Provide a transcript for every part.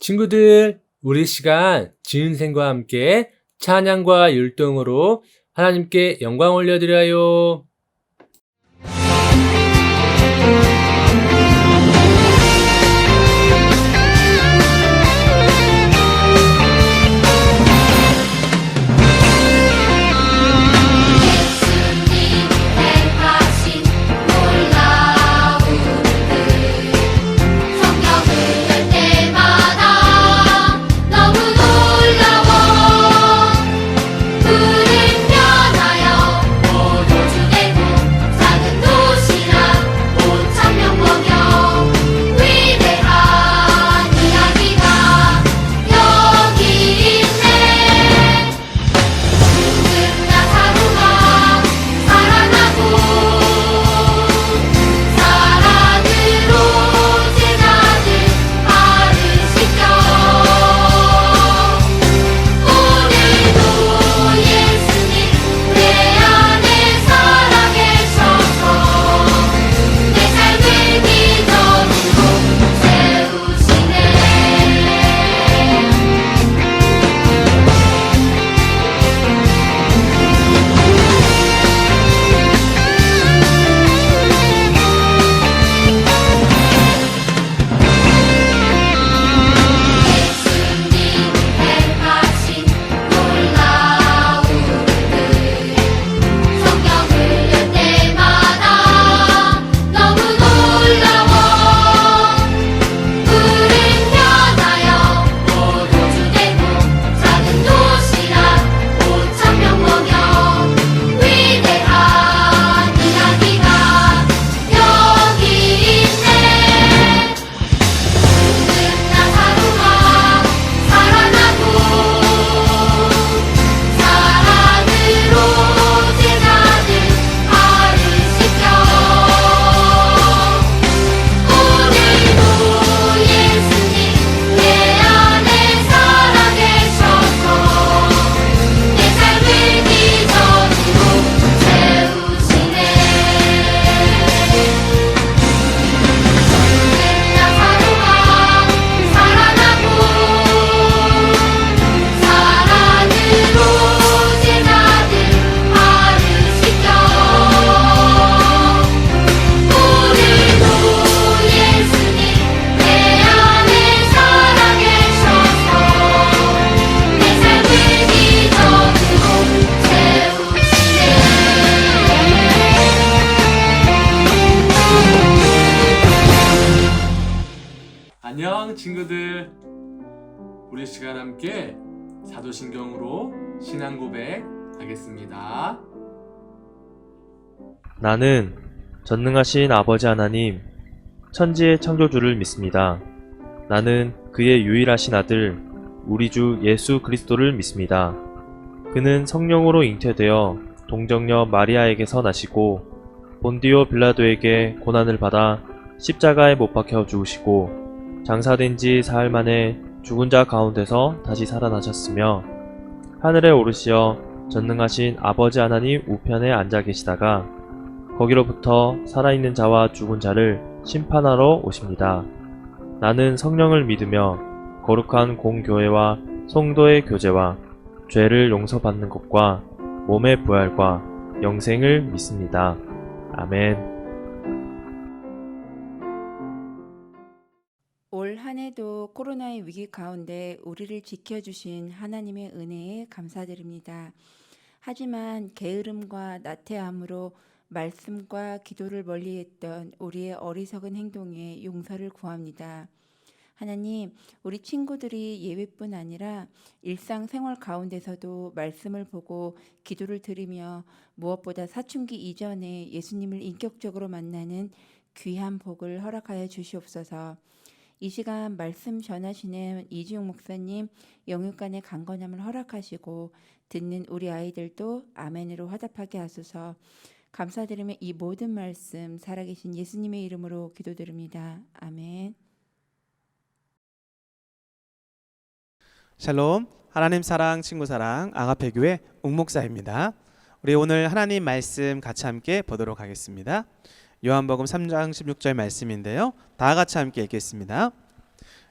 친구들, 우리 시간 지은생과 함께 찬양과 율동으로 하나님께 영광 올려드려요. 안녕 친구들, 우리 시간 함께 사도신경으로 신앙 고백 하겠습니다. 나는 전능하신 아버지 하나님, 천지의 창조주를 믿습니다. 나는 그의 유일하신 아들, 우리 주 예수 그리스도를 믿습니다. 그는 성령으로 잉태되어 동정녀 마리아에게서 나시고 본디오 빌라도에게 고난을 받아 십자가에 못 박혀 죽으시고 장사된 지 사흘 만에 죽은 자 가운데서 다시 살아나셨으며 하늘에 오르시어 전능하신 아버지 하나님 우편에 앉아 계시다가 거기로부터 살아있는 자와 죽은 자를 심판하러 오십니다. 나는 성령을 믿으며 거룩한 공교회와 성도의 교제와 죄를 용서받는 것과 몸의 부활과 영생을 믿습니다. 아멘. 올 한 해도 코로나의 위기 가운데 우리를 지켜주신 하나님의 은혜에 감사드립니다. 하지만 게으름과 나태함으로 말씀과 기도를 멀리했던 우리의 어리석은 행동에 용서를 구합니다. 하나님, 우리 친구들이 예배뿐 아니라 일상생활 가운데서도 말씀을 보고 기도를 드리며 무엇보다 사춘기 이전에 예수님을 인격적으로 만나는 귀한 복을 허락하여 주시옵소서. 이 시간 말씀 전하시는 이지용 목사님 영육간의 강건함을 허락하시고 듣는 우리 아이들도 아멘으로 화답하게 하소서. 감사드리며 이 모든 말씀 살아계신 예수님의 이름으로 기도드립니다. 아멘. 샬롬, 하나님 사랑, 친구 사랑, 아가페교회 웅목사입니다. 우리 오늘 하나님 말씀 같이 함께 보도록 하겠습니다. 요한복음 3장 16절 말씀인데요. 다 같이 함께 읽겠습니다.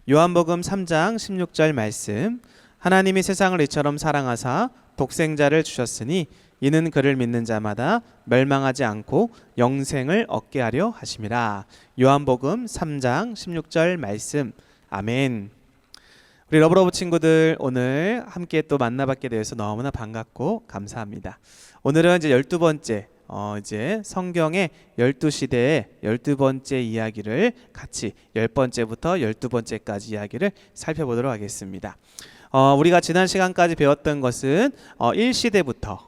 요한복음 3장 16절 말씀. 하나님이 세상을 이처럼 사랑하사 독생자를 주셨으니 이는 그를 믿는 자마다 멸망하지 않고 영생을 얻게 하려 하심이라. 요한복음 3장 16절 말씀. 아멘. 우리 러브러브 친구들, 오늘 함께 또 만나뵙게 되어서 너무나 반갑고 감사합니다. 오늘은 이제 12번째 이제 성경의 12시대의 12번째 이야기를 같이 10번째부터 12번째까지 이야기를 살펴보도록 하겠습니다. 우리가 지난 시간까지 배웠던 것은 1시대부터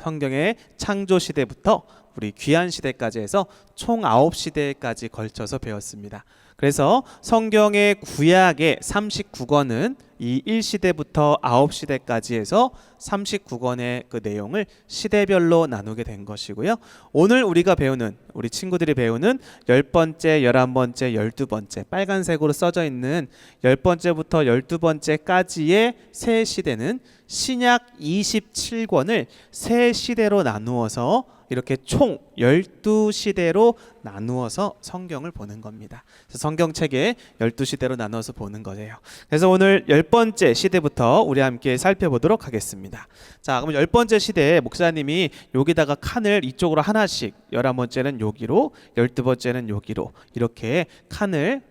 성경의 창조시대부터 우리 귀환시대까지 해서 총 9시대까지 걸쳐서 배웠습니다. 그래서 성경의 구약의 39권은 이 1시대부터 9시대까지 해서 39권의 그 내용을 시대별로 나누게 된 것이고요. 오늘 우리가 배우는, 우리 친구들이 배우는 10번째, 11번째, 12번째 빨간색으로 써져 있는 10번째부터 12번째까지의 세 시대는 신약 27권을 세 시대로 나누어서 이렇게 총 12시대로 나누어서 성경을 보는 겁니다. 그래서 성경책에 12시대로 나누어서 보는 거예요. 그래서 오늘 10번째 시대부터 우리 함께 살펴보도록 하겠습니다. 자, 그럼 10번째 시대에 목사님이 여기다가 칸을 이쪽으로 하나씩, 11번째는 여기로, 12번째는 여기로 이렇게 칸을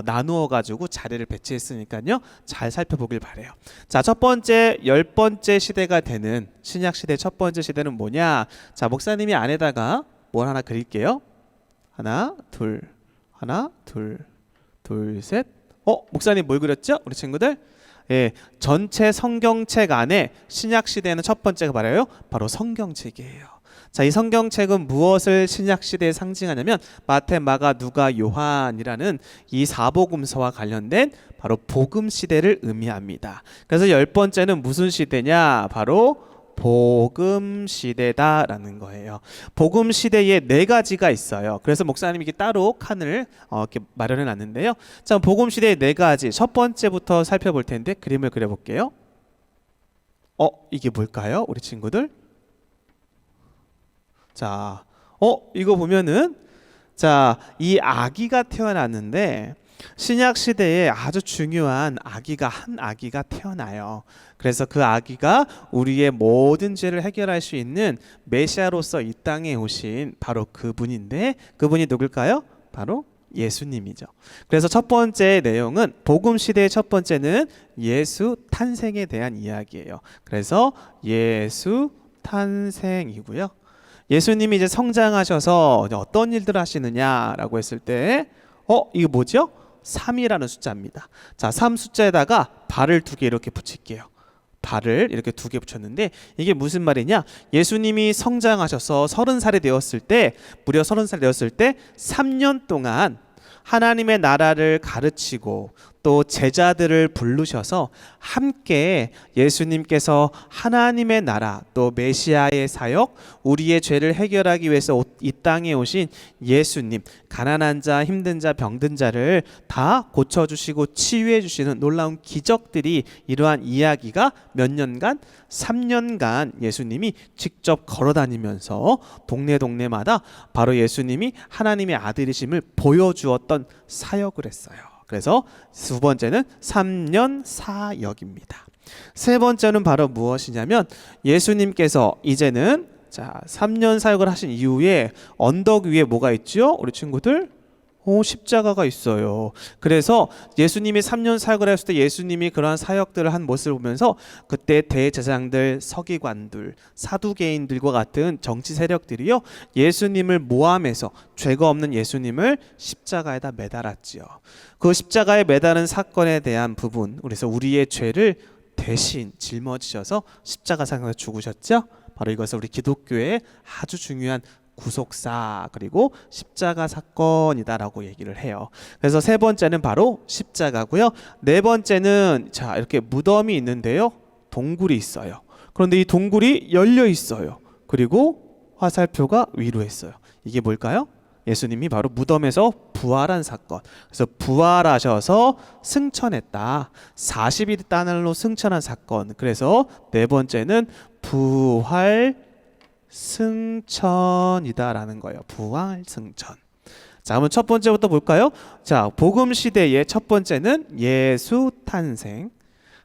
나누어 가지고 자리를 배치했으니까요. 잘 살펴보길 바래요. 자, 첫 번째 10번째 시대가 되는 신약 시대 첫 번째 시대는 뭐냐? 자, 목사님이 안에다가 뭘 하나 그릴게요. 하나, 둘, 셋. 목사님 뭘 그렸죠? 우리 친구들? 예, 전체 성경책 안에 신약 시대는 첫 번째가 말이에요. 바로 성경책이에요. 자, 이 성경책은 무엇을 신약 시대에 상징하냐면 마태, 마가, 누가, 요한이라는 이 사복음서와 관련된 바로 복음 시대를 의미합니다. 그래서 10번째는 무슨 시대냐? 바로 복음 시대다라는 거예요. 복음 시대에 네 가지가 있어요. 그래서 목사님이 이렇게 따로 칸을 이렇게 마련해 놨는데요. 자, 복음 시대의 네 가지. 첫 번째부터 살펴볼 텐데 그림을 그려볼게요. 이게 뭘까요? 우리 친구들? 자, 이거 보면은 자, 이 아기가 태어났는데 신약 시대에 아주 중요한 한 아기가 태어나요. 그래서 그 아기가 우리의 모든 죄를 해결할 수 있는 메시아로서 이 땅에 오신 바로 그분인데 그분이 누굴까요? 바로 예수님이죠. 그래서 첫 번째 내용은 복음 시대의 첫 번째는 예수 탄생에 대한 이야기예요. 그래서 예수 탄생이고요. 예수님이 이제 성장하셔서 어떤 일들을 하시느냐라고 했을 때 이거 뭐죠? 3이라는 숫자입니다. 자, 3 숫자에다가 발을 2개 이렇게 붙일게요. 발을 이렇게 2개 붙였는데 이게 무슨 말이냐? 예수님이 성장하셔서 30살이 되었을 때, 무려 30살 되었을 때 3년 동안 하나님의 나라를 가르치고 또 제자들을 부르셔서 함께 예수님께서 하나님의 나라 또 메시아의 사역, 우리의 죄를 해결하기 위해서 이 땅에 오신 예수님, 가난한 자, 힘든 자, 병든 자를 다 고쳐주시고 치유해 주시는 놀라운 기적들이 이러한 이야기가 몇 년간? 3년간 예수님이 직접 걸어다니면서 동네마다 바로 예수님이 하나님의 아들이심을 보여주었던 사역을 했어요. 그래서 두 번째는 3년 사역입니다. 세 번째는 바로 무엇이냐면 예수님께서 이제는 3년 사역을 하신 이후에 언덕 위에 뭐가 있죠? 우리 친구들? 십자가가 있어요. 그래서 예수님이 3년 사역을 했을 때 예수님이 그러한 사역들을 한 모습을 보면서 그때 대제사장들, 서기관들, 사두개인들과 같은 정치 세력들이요 예수님을 모함해서 죄가 없는 예수님을 십자가에다 매달았지요. 그 십자가에 매다는 사건에 대한 부분, 그래서 우리의 죄를 대신 짊어지셔서 십자가상에서 죽으셨죠. 바로 이것을 우리 기독교의 아주 중요한 구속사 그리고 십자가 사건이다라고 얘기를 해요. 그래서 세 번째는 바로 십자가고요. 네 번째는 이렇게 무덤이 있는데요. 동굴이 있어요. 그런데 이 동굴이 열려 있어요. 그리고 화살표가 위로 했어요. 이게 뭘까요? 예수님이 바로 무덤에서 부활한 사건. 그래서 부활하셔서 승천했다. 40일 단을로 승천한 사건. 그래서 네 번째는 부활 승천이다라는 거예요. 부활 승천. 자, 한번 첫 번째부터 볼까요? 자, 복음 시대의 첫 번째는 예수 탄생,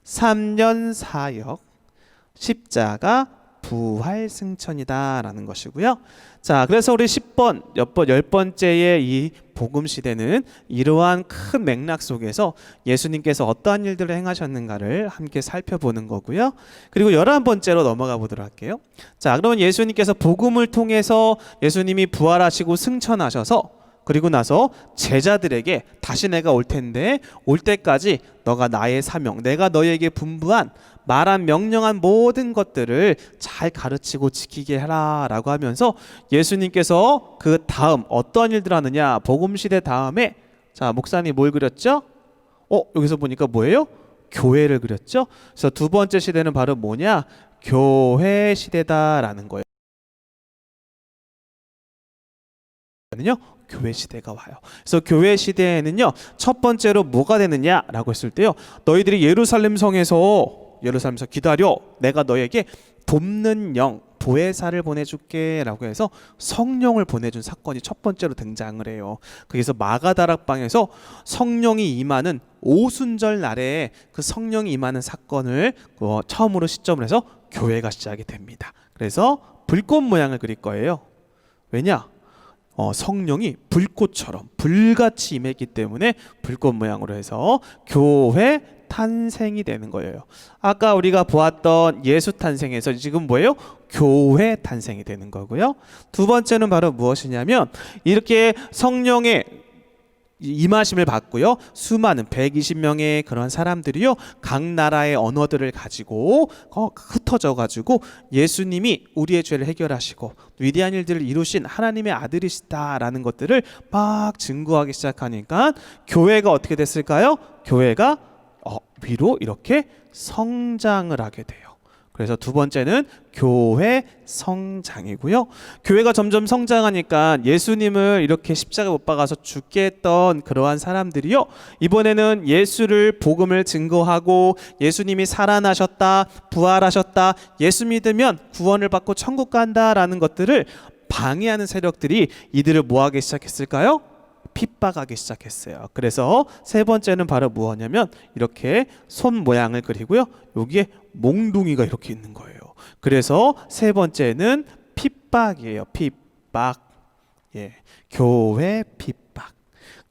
3년 사역, 십자가, 부활 승천이다라는 것이고요. 자, 그래서 우리 10번째의 이 복음 시대는 이러한 큰 맥락 속에서 예수님께서 어떠한 일들을 행하셨는가를 함께 살펴보는 거고요. 그리고 11번째로 넘어가 보도록 할게요. 자, 그러면 예수님께서 복음을 통해서 예수님이 부활하시고 승천하셔서 그리고 나서 제자들에게 다시 내가 올 텐데 올 때까지 너가 나의 사명, 내가 너에게 분부한 말한 명령한 모든 것들을 잘 가르치고 지키게 해라 라고 하면서 예수님께서 그 다음 어떤 일들을 하느냐, 복음시대 다음에 자, 목사님 뭘 그렸죠? 여기서 보니까 뭐예요? 교회를 그렸죠. 그래서 두 번째 시대는 바로 뭐냐? 교회 시대다라는 거예요. 교회 시대가 와요. 그래서 교회 시대에는요, 첫 번째로 뭐가 되느냐라고 했을 때요, 너희들이 예루살렘 성에서 기다려, 내가 너에게 돕는 영, 보혜사를 보내줄게 라고 해서 성령을 보내준 사건이 첫 번째로 등장을 해요. 그래서 마가다락방에서 성령이 임하는 오순절 날에 그 성령이 임하는 사건을 처음으로 시점을 해서 교회가 시작이 됩니다. 그래서 불꽃 모양을 그릴 거예요. 왜냐? 성령이 불꽃처럼 불같이 임했기 때문에 불꽃 모양으로 해서 교회 탄생이 되는 거예요. 아까 우리가 보았던 예수 탄생에서 지금 뭐예요? 교회 탄생이 되는 거고요. 두 번째는 바로 무엇이냐면 이렇게 성령의 임하심을 받고요, 수많은 120명의 그런 사람들이요, 각 나라의 언어들을 가지고 흩어져 가지고 예수님이 우리의 죄를 해결하시고 위대한 일들을 이루신 하나님의 아들이시다라는 것들을 막 증거하기 시작하니까 교회가 어떻게 됐을까요? 교회가 위로 이렇게 성장을 하게 돼요. 그래서 두 번째는 교회 성장이고요. 교회가 점점 성장하니까 예수님을 이렇게 십자가 못 박아서 죽게 했던 그러한 사람들이요, 이번에는 예수를 복음을 증거하고 예수님이 살아나셨다, 부활하셨다, 예수 믿으면 구원을 받고 천국 간다라는 것들을 방해하는 세력들이 이들을 뭐하기 시작했을까요? 핍박하기 시작했어요. 그래서 세 번째는 바로 무엇이냐면 이렇게 손 모양을 그리고요, 여기에 몽둥이가 이렇게 있는 거예요. 그래서 세 번째는 핍박이에요. 핍박. 교회 핍박.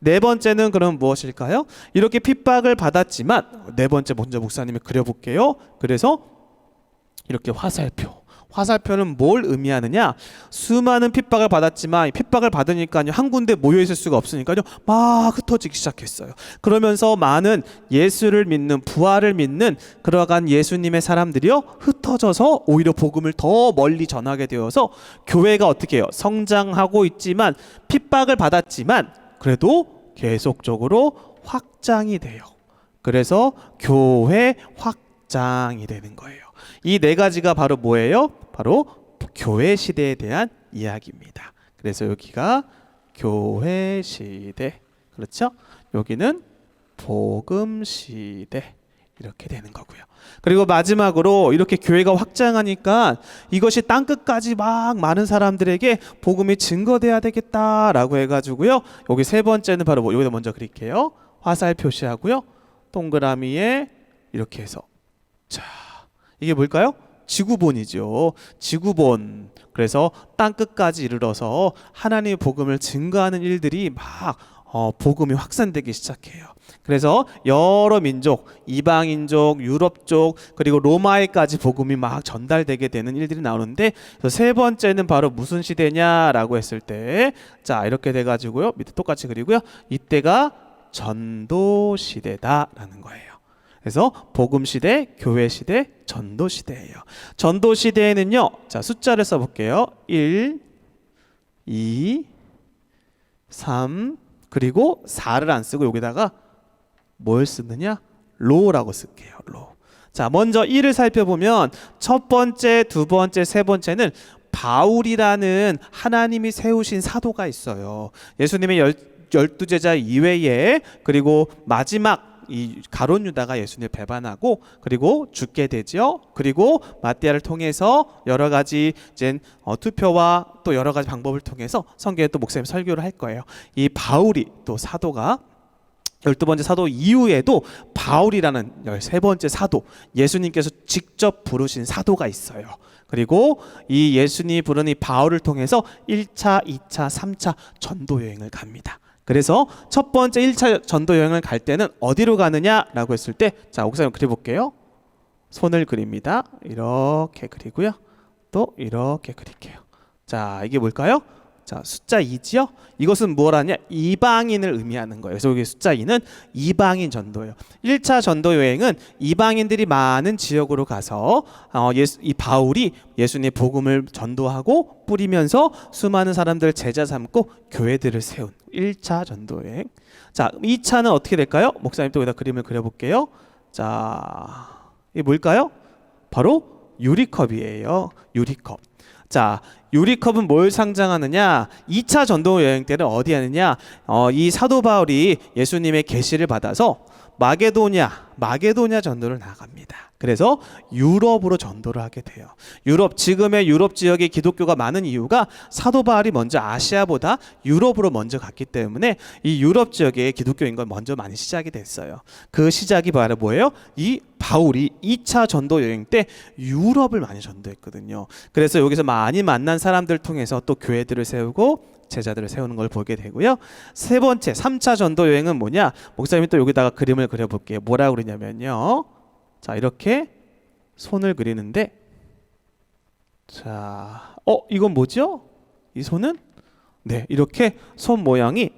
네 번째는 그럼 무엇일까요? 이렇게 핍박을 받았지만, 네 번째 먼저 목사님이 그려볼게요. 그래서 이렇게 화살표는 뭘 의미하느냐? 수많은 핍박을 받았지만 핍박을 받으니까요, 한 군데 모여 있을 수가 없으니까요, 막 흩어지기 시작했어요. 그러면서 많은 예수를 믿는, 부활을 믿는 그러한 예수님의 사람들이요, 흩어져서 오히려 복음을 더 멀리 전하게 되어서 교회가 어떻게 해요? 성장하고 있지만 핍박을 받았지만 그래도 계속적으로 확장이 돼요. 그래서 교회 확장이 되는 거예요. 이 네 가지가 바로 뭐예요? 바로 교회 시대에 대한 이야기입니다. 그래서 여기가 교회 시대, 그렇죠? 여기는 복음 시대, 이렇게 되는 거고요. 그리고 마지막으로 이렇게 교회가 확장하니까 이것이 땅끝까지 막 많은 사람들에게 복음이 증거돼야 되겠다라고 해가지고요, 여기 세 번째는 바로 여기다 먼저 그릴게요. 화살 표시하고요, 동그라미에 이렇게 해서, 자, 이게 뭘까요? 지구본이죠. 지구본. 그래서 땅끝까지 이르러서 하나님의 복음을 증거하는 일들이 막 복음이 확산되기 시작해요. 그래서 여러 민족, 이방인족, 유럽 쪽, 그리고 로마에까지 복음이 막 전달되게 되는 일들이 나오는데, 세 번째는 바로 무슨 시대냐라고 했을 때, 자, 이렇게 돼가지고요, 밑에 똑같이 그리고요, 이때가 전도 시대다라는 거예요. 그래서 복음 시대, 교회 시대, 전도 시대예요. 전도 시대에는요, 자, 숫자를 써볼게요. 1, 2, 3, 그리고 4를 안 쓰고 여기다가 뭘 쓰느냐? 로라고 쓸게요. 로. 자, 먼저 1을 살펴보면 첫 번째, 두 번째, 세 번째는 바울이라는 하나님이 세우신 사도가 있어요. 예수님의 12제자 이외에, 그리고 마지막 이 가룟 유다가 예수님을 배반하고 그리고 죽게 되죠. 그리고 마띠아를 통해서 여러 가지 이제 투표와 또 여러 가지 방법을 통해서 성경에 또 목사님 설교를 할 거예요. 이 바울이 또 사도가 12번째 사도 이후에도 바울이라는 13번째 사도, 예수님께서 직접 부르신 사도가 있어요. 그리고 이 예수님이 부른 이 바울을 통해서 1차, 2차, 3차 전도 여행을 갑니다. 그래서 첫 번째 1차 전도 여행을 갈 때는 어디로 가느냐라고 했을 때, 자, 옥상을 그려볼게요. 손을 그립니다. 이렇게 그리고요. 또 이렇게 그릴게요. 자, 이게 뭘까요? 자, 숫자 2지요. 이것은 뭘 하냐? 이방인을 의미하는 거예요. 그래서 여기 숫자 2는 이방인 전도예요. 1차 전도 여행은 이방인들이 많은 지역으로 가서 이 바울이 예수님의 복음을 전도하고 뿌리면서 수많은 사람들을 제자 삼고 교회들을 세운 1차 전도 여행. 자, 2차는 어떻게 될까요? 목사님 또 여기다 그림을 그려볼게요. 자, 이게 뭘까요? 바로 유리컵이에요. 유리컵. 자, 유리컵은 뭘 상징하느냐? 2차 전도 여행 때는 어디 하느냐? 이 사도 바울이 예수님의 계시를 받아서 마게도냐 전도를 나갑니다. 그래서 유럽으로 전도를 하게 돼요. 지금의 유럽 지역에 기독교가 많은 이유가 사도 바울이 먼저 아시아보다 유럽으로 먼저 갔기 때문에 이 유럽 지역에 기독교 인구가 먼저 많이 시작이 됐어요. 그 시작이 바로 뭐예요? 이 바울이 2차 전도 여행 때 유럽을 많이 전도했거든요. 그래서 여기서 많이 만난 사람들 통해서 또 교회들을 세우고 제자들을 세우는 걸 보게 되고요. 세 번째 3차 전도 여행은 뭐냐? 목사님이 또 여기다가 그림을 그려볼게요. 뭐라고 그러냐면요. 자, 이렇게 손을 그리는데, 자, 이건 뭐죠? 이 손은? 네, 이렇게 손 모양이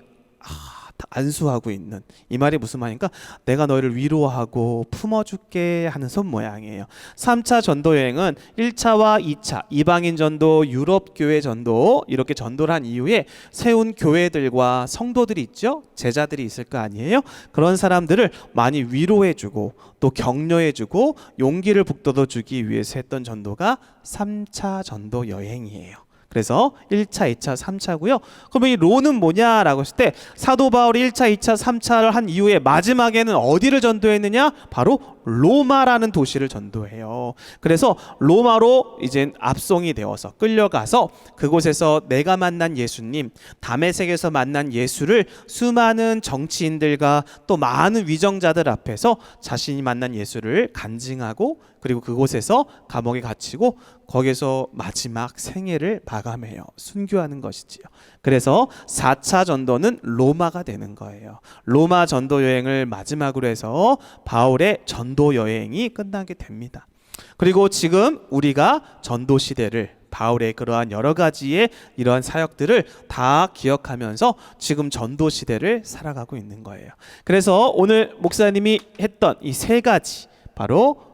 안수하고 있는, 이 말이 무슨 말인가? 내가 너희를 위로하고 품어줄게 하는 손 모양이에요. 3차 전도 여행은 1차와 2차 이방인 전도, 유럽 교회 전도, 이렇게 전도를 한 이후에 세운 교회들과 성도들이 있죠. 제자들이 있을 거 아니에요. 그런 사람들을 많이 위로해주고 또 격려해주고 용기를 북돋워주기 위해서 했던 전도가 3차 전도 여행이에요. 그래서 1차, 2차, 3차고요. 그럼 이 로는 뭐냐라고 했을 때 사도 바울이 1차, 2차, 3차를 한 이후에 마지막에는 어디를 전도했느냐? 바로 로마라는 도시를 전도해요. 그래서 로마로 이제 압송이 되어서 끌려가서 그곳에서 내가 만난 예수님, 다메섹에서 만난 예수를 수많은 정치인들과 또 많은 위정자들 앞에서 자신이 만난 예수를 간증하고 그리고 그곳에서 감옥에 갇히고 거기서 마지막 생애를 마감해요. 순교하는 것이지요. 그래서 4차 전도는 로마가 되는 거예요. 로마 전도 여행을 마지막으로 해서 바울의 전도 여행이 끝나게 됩니다. 그리고 지금 우리가 전도 시대를, 바울의 그러한 여러 가지의 이러한 사역들을 다 기억하면서 지금 전도 시대를 살아가고 있는 거예요. 그래서 오늘 목사님이 했던 이 세 가지, 바로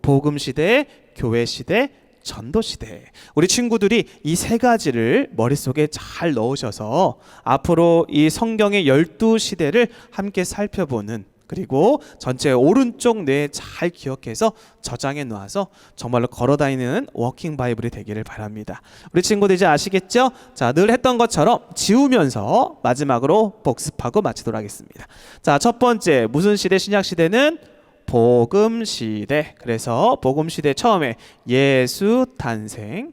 복음 시대, 교회 시대, 전도 시대. 우리 친구들이 이 세 가지를 머릿속에 잘 넣으셔서 앞으로 이 성경의 12시대를 함께 살펴보는, 그리고 전체 오른쪽 뇌에 잘 기억해서 저장해 놓아서 정말로 걸어다니는 워킹 바이블이 되기를 바랍니다. 우리 친구들 이제 아시겠죠? 자, 늘 했던 것처럼 지우면서 마지막으로 복습하고 마치도록 하겠습니다. 자, 첫 번째 무슨 시대? 신약 시대는 복음 시대. 그래서 복음 시대 처음에 예수 탄생,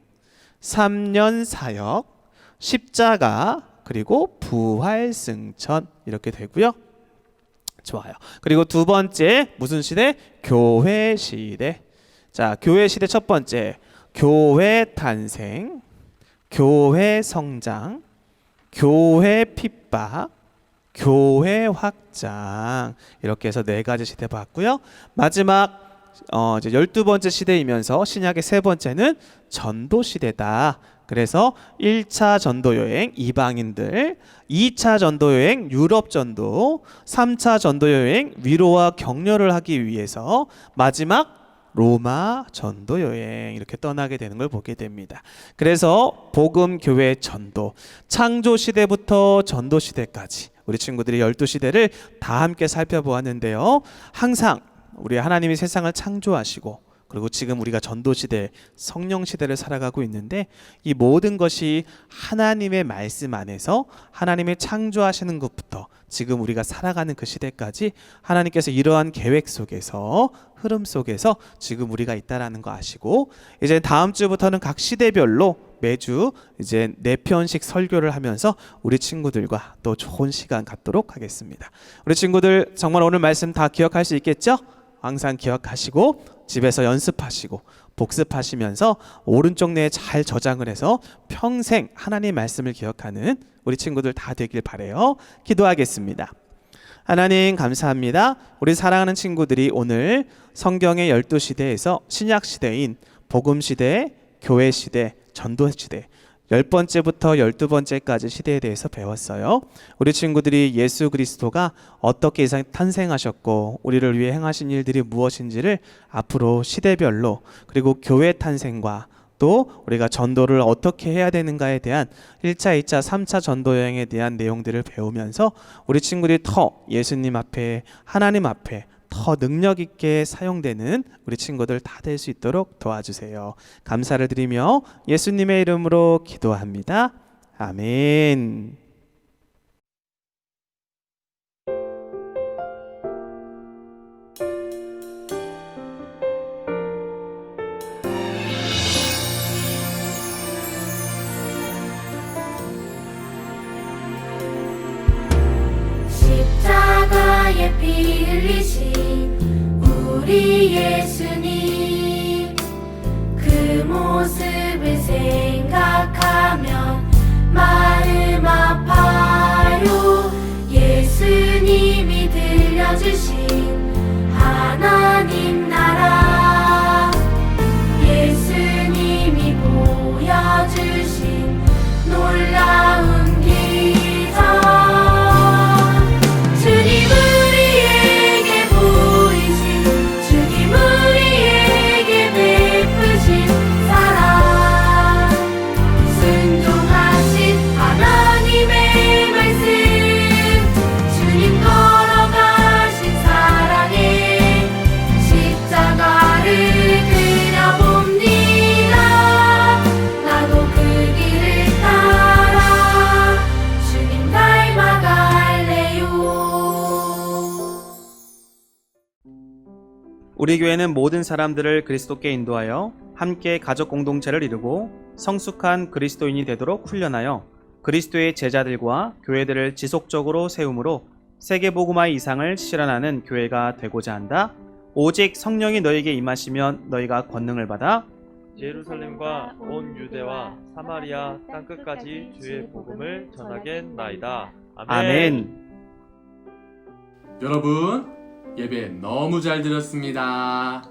3년 사역, 십자가, 그리고 부활 승천, 이렇게 되고요. 좋아요. 그리고 두 번째 무슨 시대? 교회 시대. 자, 교회 시대 첫 번째 교회 탄생, 교회 성장, 교회 핍박, 교회 확장, 이렇게 해서 네 가지 시대 봤고요. 마지막 이제 12번째 시대이면서 신약의 세 번째는 전도 시대다. 그래서 1차 전도 여행 이방인들, 2차 전도 여행 유럽 전도, 3차 전도 여행 위로와 격려를 하기 위해서, 마지막 로마 전도 여행, 이렇게 떠나게 되는 걸 보게 됩니다. 그래서 복음 교회 전도, 창조 시대부터 전도 시대까지 우리 친구들이 12시대를 다 함께 살펴보았는데요. 항상 우리 하나님이 세상을 창조하시고 그리고 지금 우리가 전도 시대, 성령 시대를 살아가고 있는데 이 모든 것이 하나님의 말씀 안에서 하나님의 창조하시는 것부터 지금 우리가 살아가는 그 시대까지 하나님께서 이러한 계획 속에서 흐름 속에서 지금 우리가 있다라는 거 아시고 이제 다음 주부터는 각 시대별로 매주 이제 4편씩 설교를 하면서 우리 친구들과 또 좋은 시간 갖도록 하겠습니다. 우리 친구들 정말 오늘 말씀 다 기억할 수 있겠죠? 항상 기억하시고 집에서 연습하시고 복습하시면서 오른쪽 뇌에 잘 저장을 해서 평생 하나님의 말씀을 기억하는 우리 친구들 다 되길 바라요. 기도하겠습니다. 하나님 감사합니다. 우리 사랑하는 친구들이 오늘 성경의 12시대에서 신약시대인 복음시대, 교회시대, 전도시대 10번째부터 12번째까지 시대에 대해서 배웠어요. 우리 친구들이 예수 그리스도가 어떻게 탄생하셨고 우리를 위해 행하신 일들이 무엇인지를 앞으로 시대별로 그리고 교회 탄생과 또 우리가 전도를 어떻게 해야 되는가에 대한 1차, 2차, 3차 전도 여행에 대한 내용들을 배우면서 우리 친구들이 더 예수님 앞에 하나님 앞에 더 능력 있게 사용되는 우리 친구들 다 될 수 있도록 도와주세요. 감사를 드리며 예수님의 이름으로 기도합니다. 아멘. 십자가에 피 흘리신 우리 예수님 그 모습을 생각하면 마음 아파요. 예수님이 들려주신 하나님 나라 예수님이 보여주신 놀라운 기적 주님 우리에게 보이신 주님 우리에게 베푸신 사랑 순종하신 하나님의 말씀 주님 걸어가신 사랑에 십자가를 그려봅니다. 나도 그 길을 따라 주님 닮아갈래요. 우리 교회는 모든 사람들을 그리스도께 인도하여 함께 가족 공동체를 이루고 성숙한 그리스도인이 되도록 훈련하여 그리스도의 제자들과 교회들을 지속적으로 세움으로 세계복음화의 이상을 실현하는 교회가 되고자 한다. 오직 성령이 너에게 임하시면 너희가 권능을 받아 예루살렘과 온 유대와 사마리아 땅끝까지 주의 복음을 전하겠나이다. 아멘. 여러분, 예배 너무 잘 드렸습니다.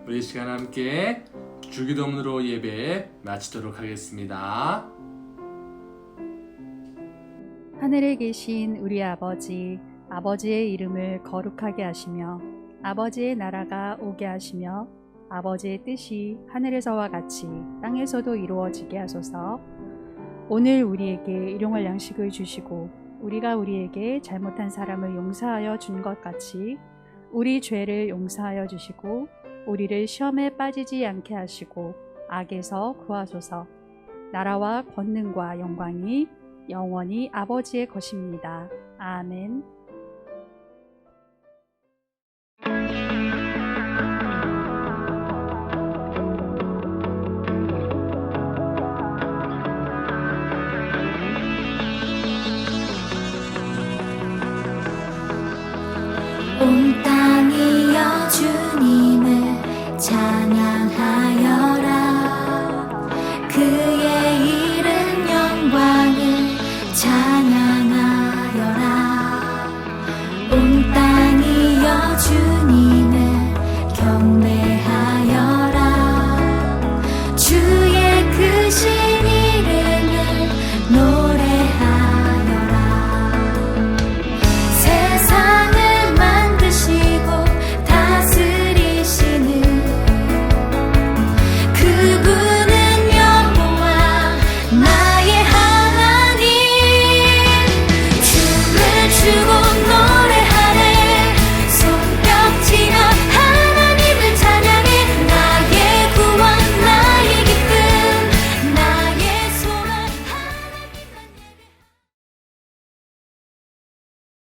우리 시간 함께 주기도문으로 예배 마치도록 하겠습니다. 하늘에 계신 우리 아버지, 아버지의 이름을 거룩하게 하시며 아버지의 나라가 오게 하시며 아버지의 뜻이 하늘에서와 같이 땅에서도 이루어지게 하소서. 오늘 우리에게 일용할 양식을 주시고 우리가 우리에게 잘못한 사람을 용서하여 준 것 같이 우리 죄를 용서하여 주시고 우리를 시험에 빠지지 않게 하시고 악에서 구하소서. 나라와 권능과 영광이 영원히 아버지의 것입니다. 아멘. 온 땅이여 주님을 찬양